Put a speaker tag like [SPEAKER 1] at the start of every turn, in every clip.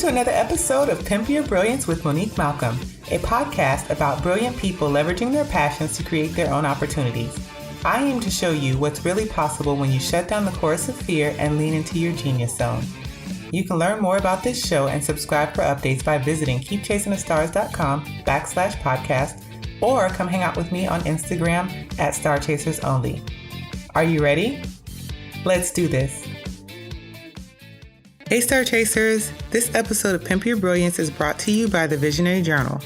[SPEAKER 1] to another episode of Pimp Your Brilliance with Monique Malcolm, a podcast about brilliant people leveraging their passions to create their own opportunities. I aim to show you what's really possible when you shut down the chorus of fear and lean into your genius zone. You can learn more about this show and subscribe for updates by visiting keepchasingthestars.com/podcast or come hang out with me on Instagram at StarChasersOnly. Are you ready? Let's do this. Hey Star Chasers, this episode of Pimp Your Brilliance is brought to you by the Visionary Journal.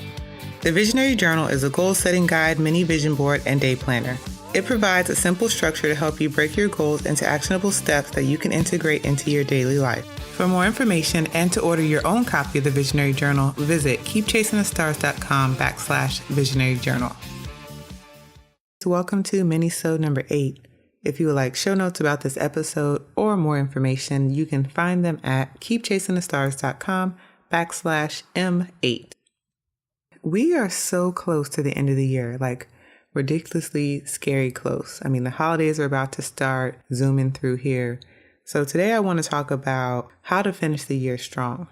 [SPEAKER 1] The Visionary Journal is a goal-setting guide, mini vision board, and day planner. It provides a simple structure to help you break your goals into actionable steps that you can integrate into your daily life. For more information and to order your own copy of the Visionary Journal, visit keepchasingthestars.com/Visionary Journal. Welcome to Minisode number 8. If you would like show notes about this episode or more information, you can find them at keepchasingthestars.com/M8. We are so close to the end of the year, like ridiculously scary close. I mean, the holidays are about to start zooming through here. So today I want to talk about how to finish the year strong.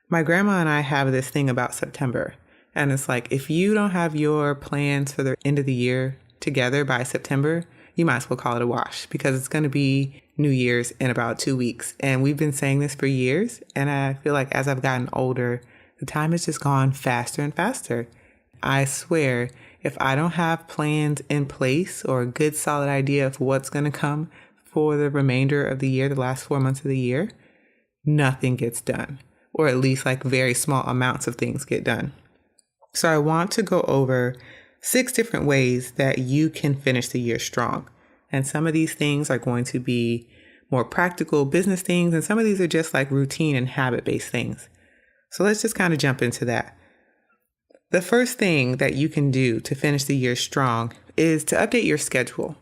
[SPEAKER 1] My grandma and I have this thing about September, and it's like, if you don't have your plans for the end of the year together by September, you might as well call it a wash, because it's going to be New Year's in about 2 weeks. And we've been saying this for years. And I feel like as I've gotten older, the time has just gone faster and faster. I swear, if I don't have plans in place or a good solid idea of what's going to come for the remainder of the year, the last 4 months of the year, nothing gets done, or at least like very small amounts of things get done. So I want to go over 6 different ways that you can finish the year strong. And some of these things are going to be more practical business things, and some of these are just like routine and habit-based things. So let's just kind of jump into that. The first thing that you can do to finish the year strong is to update your schedule.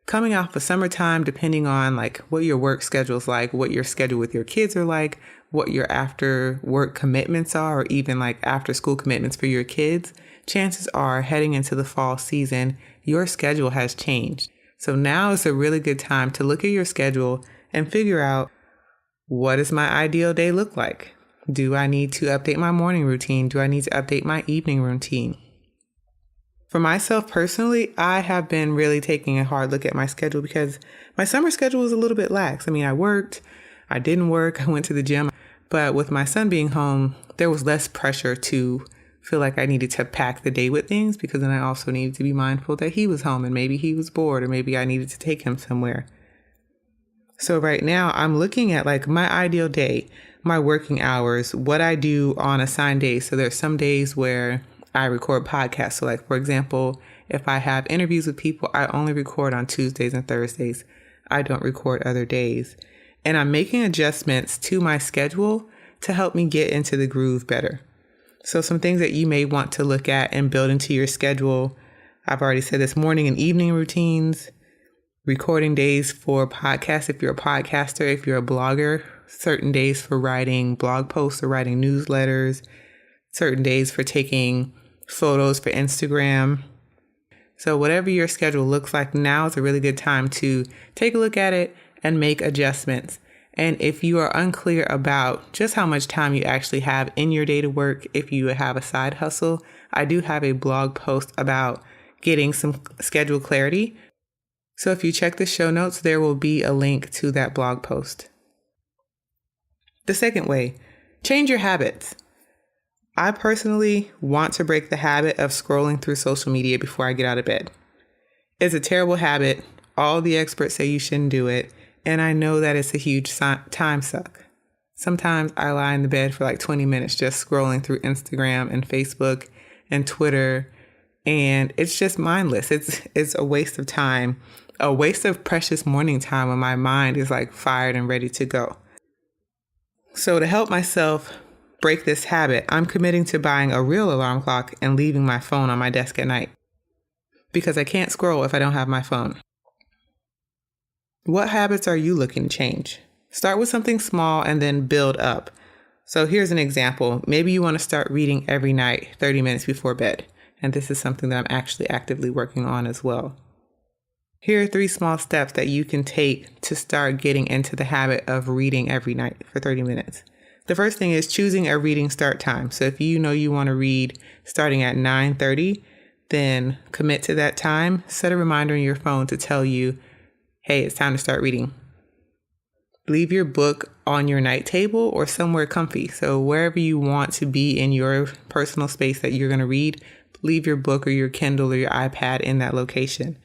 [SPEAKER 1] Coming off of summertime, depending on like what your work schedule is like, what your schedule with your kids are like, what your after work commitments are, or even like after school commitments for your kids, chances are heading into the fall season, your schedule has changed. So now is a really good time to look at your schedule and figure out, what does my ideal day look like? Do I need to update my morning routine? Do I need to update my evening routine? For myself personally, I have been really taking a hard look at my schedule because my summer schedule was a little bit lax. I mean, I worked, I didn't work, I went to the gym, but with my son being home, there was less pressure to feel like I needed to pack the day with things, because then I also needed to be mindful that he was home and maybe he was bored, or maybe I needed to take him somewhere. So right now I'm looking at like my ideal day, my working hours, what I do on assigned days. So there's some days where I record podcasts. So like, for example, if I have interviews with people, I only record on Tuesdays and Thursdays. I don't record other days. And I'm making adjustments to my schedule to help me get into the groove better. So some things that you may want to look at and build into your schedule. I've already said this: morning and evening routines, recording days for podcasts if you're a podcaster, if you're a blogger, certain days for writing blog posts or writing newsletters, certain days for taking photos for Instagram. So whatever your schedule looks like, now is a really good time to take a look at it and make adjustments. And if you are unclear about just how much time you actually have in your day to work, if you have a side hustle, I do have a blog post about getting some schedule clarity. So if you check the show notes, there will be a link to that blog post. The second way, change your habits. I personally want to break the habit of scrolling through social media before I get out of bed. It's a terrible habit. All the experts say you shouldn't do it. And I know that it's a huge time suck. Sometimes I lie in the bed for like 20 minutes just scrolling through Instagram and Facebook and Twitter. And it's just mindless. It's a waste of time, a waste of precious morning time when my mind is like fired and ready to go. So to help myself break this habit, I'm committing to buying a real alarm clock and leaving my phone on my desk at night, because I can't scroll if I don't have my phone. What habits are you looking to change? Start with something small and then build up. So here's an example. Maybe you want to start reading every night, 30 minutes before bed. And this is something that I'm actually actively working on as well. Here are 3 small steps that you can take to start getting into the habit of reading every night for 30 minutes. The first thing is choosing a reading start time. So if you know you want to read starting at 9:30, then commit to that time. Set a reminder on your phone to tell you, hey, it's time to start reading. Leave your book on your night table or somewhere comfy. So wherever you want to be in your personal space that you're going to read, leave your book or your Kindle or your iPad in that location.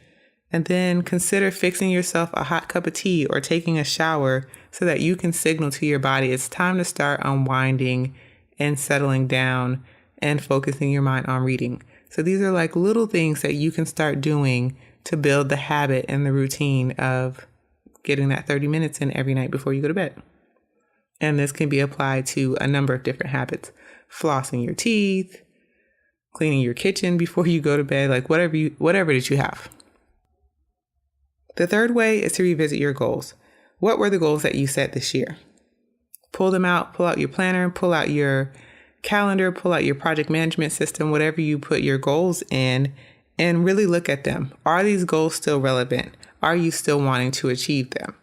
[SPEAKER 1] And then consider fixing yourself a hot cup of tea or taking a shower so that you can signal to your body it's time to start unwinding and settling down and focusing your mind on reading. So these are like little things that you can start doing to build the habit and the routine of getting that 30 minutes in every night before you go to bed. And this can be applied to a number of different habits. Flossing your teeth, cleaning your kitchen before you go to bed, like whatever that you have. The third way is to revisit your goals. What were the goals that you set this year? Pull them out, pull out your planner, pull out your calendar, pull out your project management system, whatever you put your goals in, and really look at them. Are these goals still relevant? Are you still wanting to achieve them?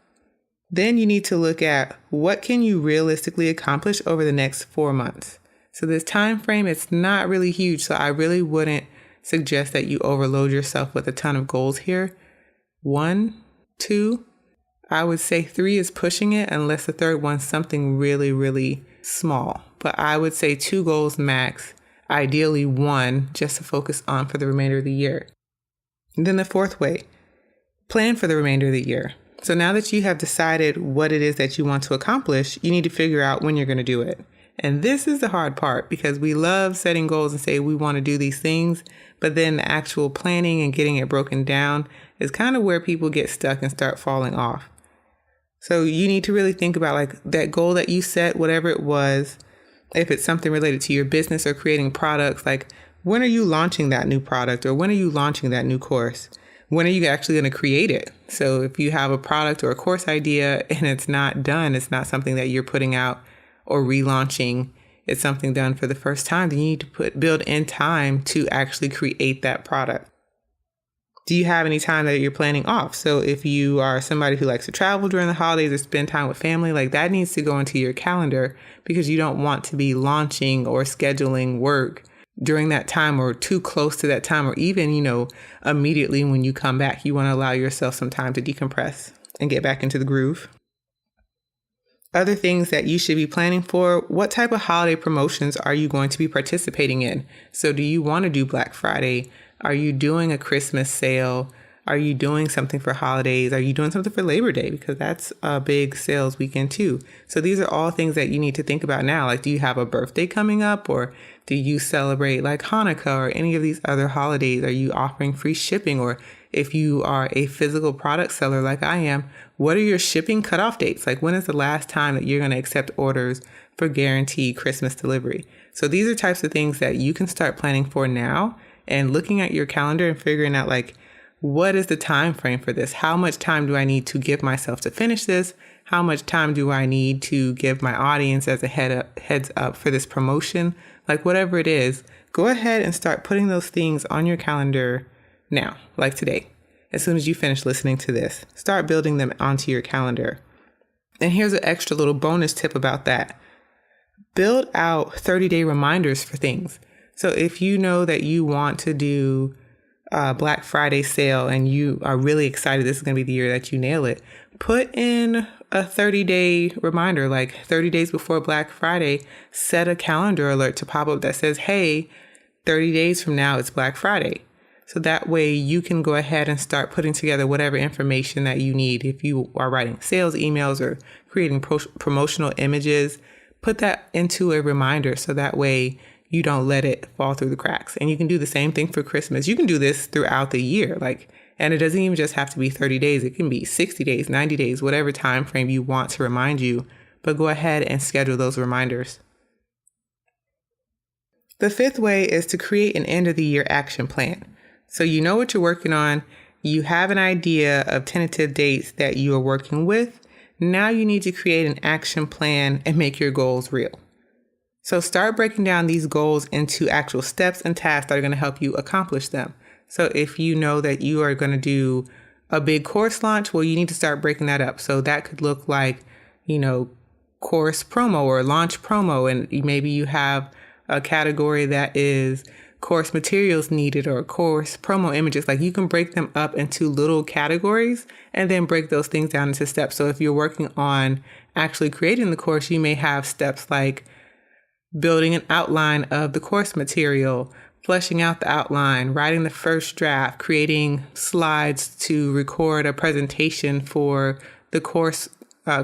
[SPEAKER 1] Then you need to look at what can you realistically accomplish over the next 4 months. So this time frame, it's not really huge. So I really wouldn't suggest that you overload yourself with a ton of goals here. 1, 2, I would say 3 is pushing it unless the third one's something really, really small. But I would say 2 goals max, ideally 1 just to focus on for the remainder of the year. And then the fourth way, plan for the remainder of the year. So now that you have decided what it is that you want to accomplish, you need to figure out when you're going to do it. And this is the hard part because we love setting goals and say we want to do these things, but then the actual planning and getting it broken down is kind of where people get stuck and start falling off. So you need to really think about like that goal that you set, whatever it was, if it's something related to your business or creating products, like when are you launching that new product or when are you launching that new course? When are you actually going to create it? So if you have a product or a course idea and it's not done, it's not something that you're putting out or relaunching, it's something done for the first time, then you need to build in time to actually create that product. Do you have any time that you're planning off? So if you are somebody who likes to travel during the holidays or spend time with family, like that needs to go into your calendar because you don't want to be launching or scheduling work during that time or too close to that time or even, immediately when you come back. You want to allow yourself some time to decompress and get back into the groove. Other things that you should be planning for, what type of holiday promotions are you going to be participating in? So do you want to do Black Friday? Are you doing a Christmas sale? Are you doing something for holidays? Are you doing something for Labor Day? Because that's a big sales weekend too. So these are all things that you need to think about now. Like, do you have a birthday coming up or do you celebrate like Hanukkah or any of these other holidays? Are you offering free shipping? Or if you are a physical product seller like I am, what are your shipping cutoff dates? Like when is the last time that you're going to accept orders for guaranteed Christmas delivery? So these are types of things that you can start planning for now and looking at your calendar and figuring out like, what is the time frame for this? How much time do I need to give myself to finish this? How much time do I need to give my audience as a heads up for this promotion? Like whatever it is, go ahead and start putting those things on your calendar now, like today. As soon as you finish listening to this, start building them onto your calendar. And here's an extra little bonus tip about that. Build out 30-day reminders for things. So if you know that you want to do a Black Friday sale and you are really excited this is going to be the year that you nail it, put in a 30-day reminder, like 30 days before Black Friday, set a calendar alert to pop up that says, hey, 30 days from now, it's Black Friday. So that way you can go ahead and start putting together whatever information that you need. If you are writing sales emails or creating promotional images, put that into a reminder so that way you don't let it fall through the cracks. And you can do the same thing for Christmas. You can do this throughout the year. And it doesn't even just have to be 30 days. It can be 60 days, 90 days, whatever time frame you want to remind you. But go ahead and schedule those reminders. The fifth way is to create an end of the year action plan. So you know what you're working on. You have an idea of tentative dates that you are working with. Now you need to create an action plan and make your goals real. So start breaking down these goals into actual steps and tasks that are going to help you accomplish them. So if you know that you are going to do a big course launch, well, you need to start breaking that up. So that could look like, course promo or launch promo, and maybe you have a category that is course materials needed or course promo images. Like, you can break them up into little categories and then break those things down into steps. So if you're working on actually creating the course, you may have steps like building an outline of the course material, fleshing out the outline, writing the first draft, creating slides to record a presentation for the course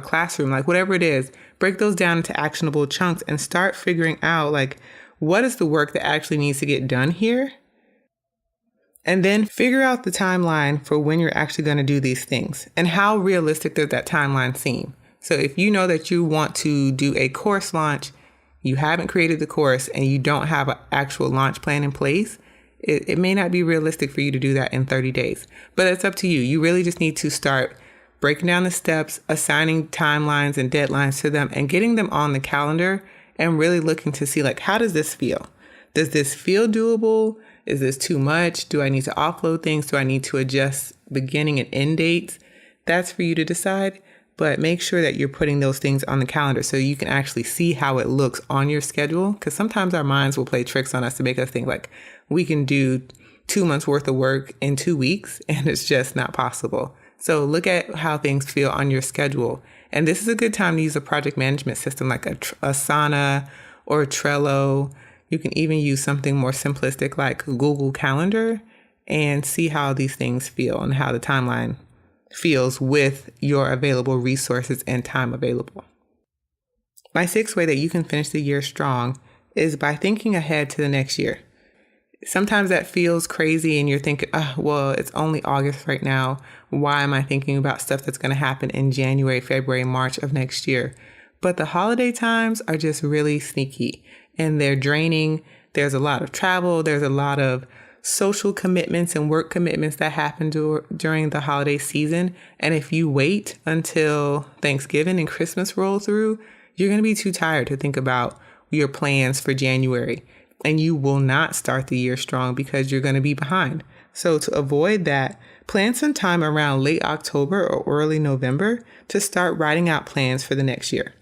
[SPEAKER 1] classroom, like whatever it is. Break those down into actionable chunks and start figuring out like, what is the work that actually needs to get done here? And then figure out the timeline for when you're actually going to do these things and how realistic does that timeline seem. So if you know that you want to do a course launch, you haven't created the course, and you don't have an actual launch plan in place, it may not be realistic for you to do that in 30 days. But it's up to you. You really just need to start breaking down the steps, assigning timelines and deadlines to them, and getting them on the calendar and really looking to see, like, how does this feel? Does this feel doable? Is this too much? Do I need to offload things? Do I need to adjust beginning and end dates? That's for you to decide. But make sure that you're putting those things on the calendar so you can actually see how it looks on your schedule. Because sometimes our minds will play tricks on us to make us think like we can do 2 months worth of work in 2 weeks, and it's just not possible. So look at how things feel on your schedule. And this is a good time to use a project management system like Asana or Trello. You can even use something more simplistic like Google Calendar and see how these things feel and how the timeline feels with your available resources and time available. My sixth way that you can finish the year strong is by thinking ahead to the next year. Sometimes that feels crazy and you're thinking, well, it's only August right now. Why am I thinking about stuff that's going to happen in January, February, March of next year? But the holiday times are just really sneaky and they're draining. There's a lot of travel. There's a lot of social commitments and work commitments that happen during the holiday season. And if you wait until Thanksgiving and Christmas roll through, you're going to be too tired to think about your plans for January. And you will not start the year strong because you're going to be behind. So to avoid that, plan some time around late October or early November to start writing out plans for the next year.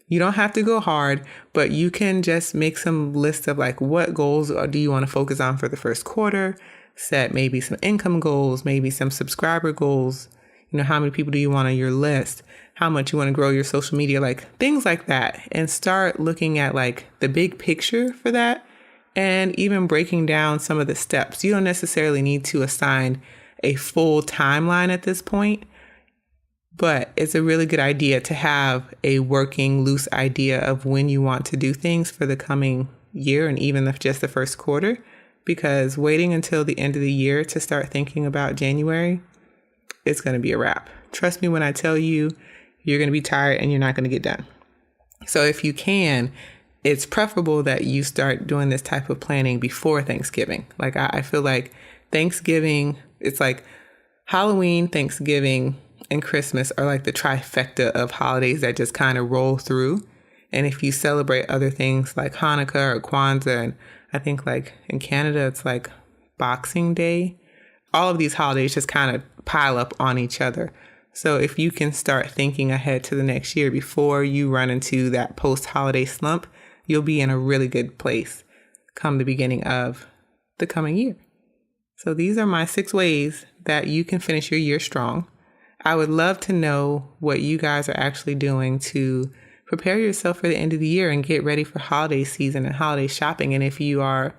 [SPEAKER 1] You don't have to go hard, but you can just make some lists of like, what goals do you want to focus on for the first quarter? Set maybe some income goals, maybe some subscriber goals. You know, how many people do you want on your list? How much you want to grow your social media, like things like that. And start looking at like the big picture for that. And even breaking down some of the steps. You don't necessarily need to assign a full timeline at this point, but it's a really good idea to have a working, loose idea of when you want to do things for the coming year and even just the first quarter, because waiting until the end of the year to start thinking about January, it's going to be a wrap. Trust me when I tell you, you're going to be tired and you're not going to get done. So if you can, it's preferable that you start doing this type of planning before Thanksgiving. Like I feel like Thanksgiving, it's like Halloween, Thanksgiving, and Christmas are like the trifecta of holidays that just kind of roll through. And if you celebrate other things like Hanukkah or Kwanzaa, and I think like in Canada, it's like Boxing Day, all of these holidays just kind of pile up on each other. So if you can start thinking ahead to the next year before you run into that post-holiday slump, you'll be in a really good place come the beginning of the coming year. So these are my 6 ways that you can finish your year strong. I would love to know what you guys are actually doing to prepare yourself for the end of the year and get ready for holiday season and holiday shopping. And if you are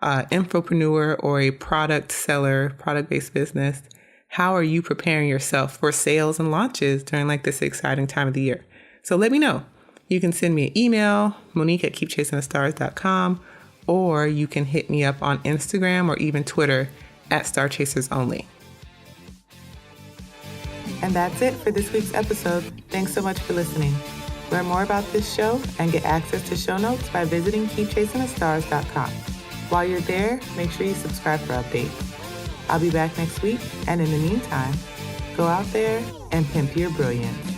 [SPEAKER 1] an infopreneur or a product seller, product-based business, how are you preparing yourself for sales and launches during like this exciting time of the year? So let me know. You can send me an email, Monique@keepchasingthestars.com, or you can hit me up on Instagram or even Twitter @StarChasersOnly. And that's it for this week's episode. Thanks so much for listening. Learn more about this show and get access to show notes by visiting KeepChasingTheStars.com. While you're there, make sure you subscribe for updates. I'll be back next week, and in the meantime, go out there and pimp your brilliance.